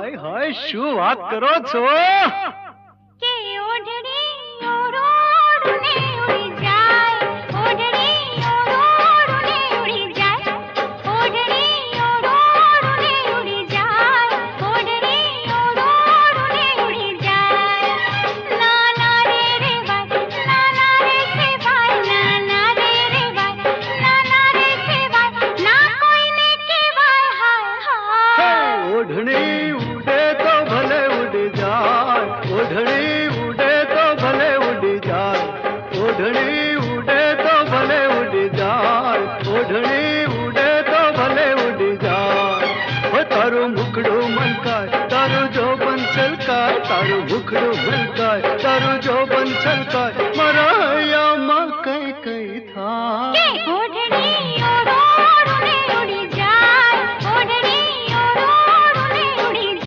હાય હાય શું વાત કરો છો? કે ઓઢણી ઓરોડને ઉડી જાય, ઓઢણી ઓરોડને ઉડી જાય, ઓઢણી ઓરોડને ઉડી જાય, ઓઢણી ઓરોડને ઉડી જાય. નાના રે ભાઈ, નાના રે ભાઈ, નાના રે ભાઈ, નાના રે ભાઈ, ના કોઈને કહેવાય હાય હાય. ઓઢણી ઉડે તો ભલે ઉડી જાય, ઓઢણી ઉડે તો ભલે ઉડી જાય, ઓઢણી ઉડે તો ભલે ઉડી જાય, ઓઢણી ઉડે તો ભલે ઉડી જાય. ઓ તારું મુખડું મલકાય, તારું જોબન છલકાય, તારું મુખડું મલકાય, તારું જોબન છલકાય,